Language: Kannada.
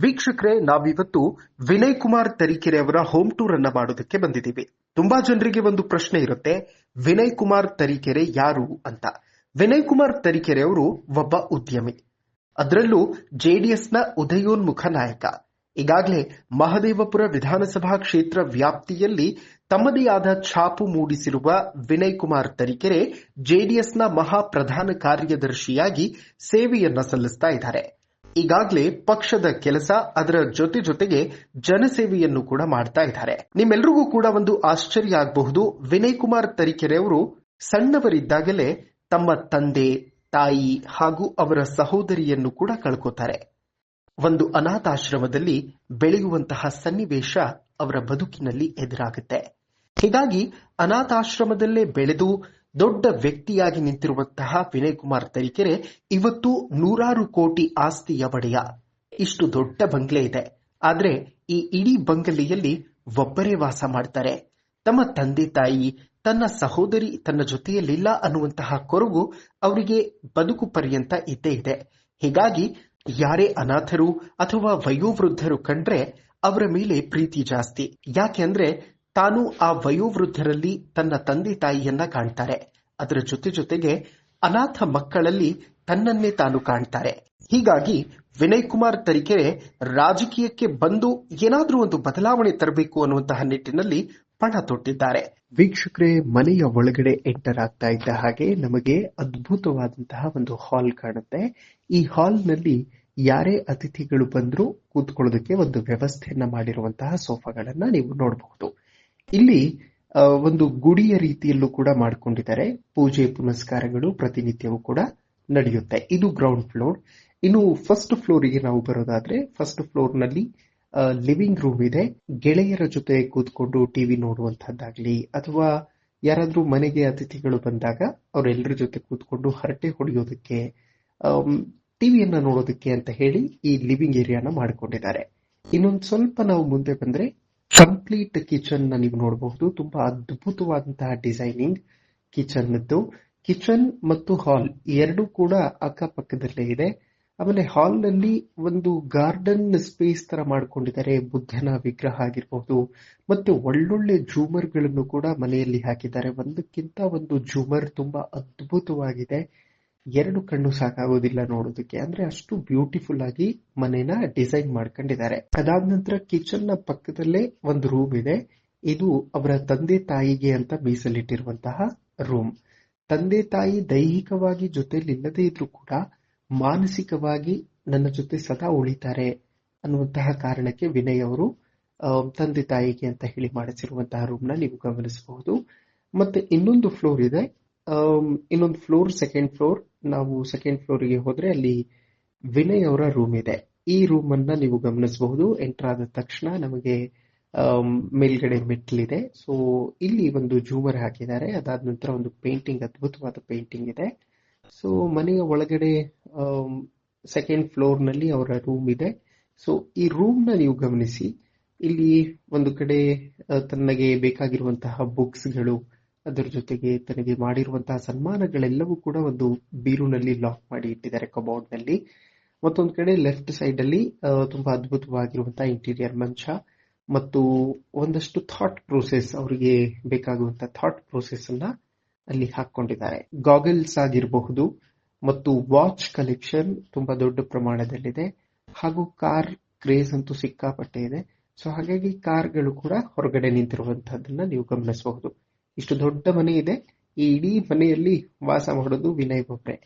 ವೀಕ್ಷಕರೇ, ನಾವಿವತ್ತು ವಿನಯ್ ಕುಮಾರ್ ತರೀಕೆರೆ ಅವರ ಹೋಮ್ ಟೂರ್ ಅನ್ನ ಮಾಡೋದಕ್ಕೆ ಬಂದಿದ್ದೀವಿ. ತುಂಬಾ ಜನರಿಗೆ ಒಂದು ಪ್ರಶ್ನೆ ಇರುತ್ತೆ, ವಿನಯ್ ಕುಮಾರ್ ತರೀಕೆರೆ ಯಾರು ಅಂತ. ವಿನಯ್ ಕುಮಾರ್ ತರೀಕೆರೆ ಅವರು ಒಬ್ಬ ಉದ್ಯಮಿ, ಅದರಲ್ಲೂ ಜೆಡಿಎಸ್ನ ಉದಯೋನ್ಮುಖ ನಾಯಕ. ಈಗಾಗಲೇ ಮಹದೇವಪುರ ವಿಧಾನಸಭಾ ಕ್ಷೇತ್ರ ವ್ಯಾಪ್ತಿಯಲ್ಲಿ ತಮ್ಮದೇ ಆದ ಛಾಪು ಮೂಡಿಸಿರುವ ವಿನಯ್ ಕುಮಾರ್ ತರೀಕೆರೆ ಜೆಡಿಎಸ್ನ ಮಹಾ ಪ್ರಧಾನ ಕಾರ್ಯದರ್ಶಿಯಾಗಿ ಸೇವೆಯನ್ನ ಸಲ್ಲಿಸ್ತಾ ಇದ್ದಾರೆ. ಈಗಾಗಲೇ ಪಕ್ಷದ ಕೆಲಸ, ಅದರ ಜೊತೆಗೆ ಜನಸೇವೆಯನ್ನು ಕೂಡ ಮಾಡ್ತಾ ಇದ್ದಾರೆ. ನಿಮ್ಮೆಲ್ರಿಗೂ ಕೂಡ ಒಂದು ಆಶ್ಚರ್ಯ ಆಗಬಹುದು, ವಿನಯ್ ಕುಮಾರ್ ತರೀಕೆರೆ ಅವರು ಸಣ್ಣವರಿದ್ದಾಗಲೇ ತಮ್ಮ ತಂದೆ, ತಾಯಿ ಹಾಗೂ ಅವರ ಸಹೋದರಿಯನ್ನು ಕೂಡ ಕಳ್ಕೋತಾರೆ. ಒಂದು ಅನಾಥಾಶ್ರಮದಲ್ಲಿ ಬೆಳೆಯುವಂತಹ ಸನ್ನಿವೇಶ ಅವರ ಬದುಕಿನಲ್ಲಿ ಎದುರಾಗುತ್ತೆ. ಹೀಗಾಗಿ ಅನಾಥಾಶ್ರಮದಲ್ಲೇ ಬೆಳೆದು ದೊಡ್ಡ ವ್ಯಕ್ತಿಯಾಗಿ ನಿಂತಿರುವಂತಹ ವಿನಯ್ ಕುಮಾರ್ ತರೀಕೆರೆ ಇವತ್ತು 100 ಕೋಟಿ ಆಸ್ತಿಯ ಒಡೆಯ. ಇಷ್ಟು ದೊಡ್ಡ ಬಂಗ್ಲೆ ಇದೆ, ಆದ್ರೆ ಈ ಇಡೀ ಬಂಗಲೆಯಲ್ಲಿ ಒಬ್ಬರೇ ವಾಸ ಮಾಡ್ತಾರೆ. ತಮ್ಮ ತಂದೆ ತಾಯಿ, ತನ್ನ ಸಹೋದರಿ ತನ್ನ ಜೊತೆಯಲ್ಲಿಲ್ಲ ಅನ್ನುವಂತಹ ಕೊರಗು ಅವರಿಗೆ ಬದುಕು ಪರ್ಯಂತ ಇದ್ದೇ ಇದೆ. ಹೀಗಾಗಿ ಯಾರೇ ಅನಾಥರು ಅಥವಾ ವಯೋವೃದ್ಧರು ಕಂಡ್ರೆ ಅವರ ಮೇಲೆ ಪ್ರೀತಿ ಜಾಸ್ತಿ. ಯಾಕೆಂದ್ರೆ ತಾನು ಆ ವಯೋವೃದ್ಧರಲ್ಲಿ ತನ್ನ ತಂದೆ ತಾಯಿಯನ್ನ ಕಾಣ್ತಾರೆ, ಅದರ ಜೊತೆಗೆ ಅನಾಥ ಮಕ್ಕಳಲ್ಲಿ ತನ್ನನ್ನೇ ತಾನು ಕಾಣ್ತಾರೆ. ಹೀಗಾಗಿ ವಿನಯ್ ಕುಮಾರ್ ತರೀಕೆರೆ ರಾಜಕೀಯಕ್ಕೆ ಬಂದು ಏನಾದ್ರೂ ಒಂದು ಬದಲಾವಣೆ ತರಬೇಕು ಅನ್ನುವಂತಹ ನಿಟ್ಟಿನಲ್ಲಿ ಪಣ ತೊಟ್ಟಿದ್ದಾರೆ. ವೀಕ್ಷಕರೇ, ಮನೆಯ ಒಳಗಡೆ ಎಂಟರ್ ಆಗ್ತಾ ಇದ್ದ ಹಾಗೆ ನಮಗೆ ಅದ್ಭುತವಾದಂತಹ ಒಂದು ಹಾಲ್ ಕಾಣುತ್ತೆ. ಈ ಹಾಲ್ನಲ್ಲಿ ಯಾರೇ ಅತಿಥಿಗಳು ಬಂದರೂ ಕೂತ್ಕೊಳ್ಳೋದಕ್ಕೆ ಒಂದು ವ್ಯವಸ್ಥೆಯನ್ನ ಮಾಡಿರುವಂತಹ ಸೋಫಾಗಳನ್ನ ನೀವು ನೋಡಬಹುದು. ಇಲ್ಲಿ ಒಂದು ಗುಡಿಯ ರೀತಿಯಲ್ಲೂ ಕೂಡ ಮಾಡಿಕೊಂಡಿದ್ದಾರೆ. ಪೂಜೆ ಪುನಸ್ಕಾರಗಳು ಪ್ರತಿನಿತ್ಯವೂ ಕೂಡ ನಡೆಯುತ್ತೆ. ಇದು ಗ್ರೌಂಡ್ ಫ್ಲೋರ್. ಇನ್ನು ಫಸ್ಟ್ ಫ್ಲೋರಿಗೆ ನಾವು ಬರೋದಾದ್ರೆ, ಫಸ್ಟ್ ಫ್ಲೋರ್ ನಲ್ಲಿ ಲಿವಿಂಗ್ ರೂಮ್ ಇದೆ. ಗೆಳೆಯರ ಜೊತೆ ಕೂತ್ಕೊಂಡು ಟಿವಿ ನೋಡುವಂತಹದ್ದಾಗ್ಲಿ, ಅಥವಾ ಯಾರಾದ್ರೂ ಮನೆಗೆ ಅತಿಥಿಗಳು ಬಂದಾಗ ಅವರೆಲ್ಲರ ಜೊತೆ ಕೂತ್ಕೊಂಡು ಹರಟೆ ಹೊಡೆಯೋದಕ್ಕೆ, ಟಿವಿಯನ್ನ ನೋಡೋದಕ್ಕೆ ಅಂತ ಹೇಳಿ ಈ ಲಿವಿಂಗ್ ಏರಿಯಾನ ಮಾಡಿಕೊಂಡಿದ್ದಾರೆ. ಇನ್ನೊಂದು ಸ್ವಲ್ಪ ನಾವು ಮುಂದೆ ಬಂದ್ರೆ ಕಂಪ್ಲೀಟ್ ಕಿಚನ್ ನ ನೀವು ನೋಡಬಹುದು. ತುಂಬಾ ಅದ್ಭುತವಾದಂತಹ ಡಿಸೈನಿಂಗ್ ಕಿಚನ್ ಇದ್ದು, ಕಿಚನ್ ಮತ್ತು ಹಾಲ್ ಎರಡೂ ಕೂಡ ಅಕ್ಕಪಕ್ಕದಲ್ಲೇ ಇದೆ. ಆಮೇಲೆ ಹಾಲ್ ನಲ್ಲಿ ಒಂದು ಗಾರ್ಡನ್ ಸ್ಪೇಸ್ ತರ ಮಾಡ್ಕೊಂಡಿದ್ದಾರೆ. ಬುದ್ಧನ ವಿಗ್ರಹ ಆಗಿರಬಹುದು, ಮತ್ತೆ ಒಳ್ಳೊಳ್ಳೆ ಜೂಮರ್ ಗಳನ್ನು ಕೂಡ ಮನೆಯಲ್ಲಿ ಹಾಕಿದ್ದಾರೆ. ಒಂದಕ್ಕಿಂತ ಒಂದು ಜೂಮರ್ ತುಂಬಾ ಅದ್ಭುತವಾಗಿದೆ. ಎರಡು ಕಣ್ಣು ಸಾಕಾಗೋದಿಲ್ಲ ನೋಡೋದಕ್ಕೆ, ಅಂದ್ರೆ ಅಷ್ಟು ಬ್ಯೂಟಿಫುಲ್ ಆಗಿ ಮನೇನ ಡಿಸೈನ್ ಮಾಡ್ಕೊಂಡಿದ್ದಾರೆ. ಅದಾದ ನಂತರ ಕಿಚನ್ ನ ಪಕ್ಕದಲ್ಲೇ ಒಂದು ರೂಮ್ ಇದೆ. ಇದು ಅವರ ತಂದೆ ತಾಯಿಗೆ ಅಂತ ಮೀಸಲಿಟ್ಟಿರುವಂತಹ ರೂಮ್. ತಂದೆ ತಾಯಿ ದೈಹಿಕವಾಗಿ ಜೊತೆಲಿ ಇಲ್ಲದೇ ಇದ್ರೂ ಕೂಡ ಮಾನಸಿಕವಾಗಿ ನನ್ನ ಜೊತೆ ಸದಾ ಉಳಿತಾರೆ ಅನ್ನುವಂತಹ ಕಾರಣಕ್ಕೆ ವಿನಯ್ ಅವರು ತಂದೆ ತಾಯಿಗೆ ಅಂತ ಹೇಳಿ ಮಾಡಿಸಿರುವಂತಹ ರೂಮ್ ನ ನೀವು ಗಮನಿಸಬಹುದು. ಮತ್ತೆ ಇನ್ನೊಂದು ಫ್ಲೋರ್ ಇದೆ. ಇನ್ನೊಂದು ಫ್ಲೋರ್, ಸೆಕೆಂಡ್ ಫ್ಲೋರ್. ನಾವು ಸೆಕೆಂಡ್ ಫ್ಲೋರ್ಗೆ ಹೋದ್ರೆ ಅಲ್ಲಿ ವಿನಯ್ ಅವರ ರೂಮ್ ಇದೆ. ಈ ರೂಮ್ ಅನ್ನ ನೀವು ಗಮನಿಸಬಹುದು. ಎಂಟರ್ ಆದ ತಕ್ಷಣ ನಮಗೆ ಮೇಲ್ಗಡೆ ಮೆಟ್ಲಿದೆ. ಸೊ ಇಲ್ಲಿ ಒಂದು ಜೂಮರ್ ಹಾಕಿದ್ದಾರೆ. ಅದಾದ ನಂತರ ಒಂದು ಪೇಂಟಿಂಗ್, ಅದ್ಭುತವಾದ ಪೇಂಟಿಂಗ್ ಇದೆ. ಸೊ ಮನೆಯ ಒಳಗಡೆ ಸೆಕೆಂಡ್ ಫ್ಲೋರ್ ನಲ್ಲಿ ಅವರ ರೂಮ್ ಇದೆ. ಸೊ ಈ ರೂಮ್ ನ ನೀವು ಗಮನಿಸಿ. ಇಲ್ಲಿ ಒಂದು ಕಡೆ ತನಗೆ ಬೇಕಾಗಿರುವಂತಹ ಬುಕ್ಸ್ಗಳು, ಅದರ ಜೊತೆಗೆ ತನಗೆ ಮಾಡಿರುವಂತಹ ಸನ್ಮಾನಗಳೆಲ್ಲವೂ ಕೂಡ ಒಂದು ಬೀರುನಲ್ಲಿ ಲಾಕ್ ಮಾಡಿ ಇಟ್ಟಿದ್ದಾರೆ, ಕಬೋರ್ಡ್ ನಲ್ಲಿ. ಮತ್ತೊಂದು ಕಡೆ ಲೆಫ್ಟ್ ಸೈಡ್ ಅಲ್ಲಿ ತುಂಬಾ ಅದ್ಭುತವಾಗಿರುವಂತಹ ಇಂಟೀರಿಯರ್ ಮಂಚ ಮತ್ತು ಒಂದಷ್ಟು ಥಾಟ್ ಪ್ರೋಸೆಸ್, ಅವರಿಗೆ ಬೇಕಾಗುವಂತಹ ಥಾಟ್ ಪ್ರೋಸೆಸ್ ಅನ್ನ ಅಲ್ಲಿ ಹಾಕೊಂಡಿದ್ದಾರೆ. ಗಾಗಲ್ಸ್ ಆಗಿರಬಹುದು ಮತ್ತು ವಾಚ್ ಕಲೆಕ್ಷನ್ ತುಂಬಾ ದೊಡ್ಡ ಪ್ರಮಾಣದಲ್ಲಿದೆ. ಹಾಗೂ ಕಾರ್ ಕ್ರೇಜ್ ಅಂತೂ ಸಿಕ್ಕಾಪಟ್ಟೆ ಇದೆ. ಸೊ ಹಾಗಾಗಿ ಕಾರ್ಗಳು ಕೂಡ ಹೊರಗಡೆ ನಿಂತಿರುವಂತಹದನ್ನ ನೀವು ಗಮನಿಸಬಹುದು. ಇಷ್ಟು ದೊಡ್ಡ ಮನೆ ಇದೆ. ಈ ಇಡೀ ಮನೆಯಲ್ಲಿ ವಾಸ ಮಾಡೋದು ವಿನಯ್ ಒಬ್ರೆ.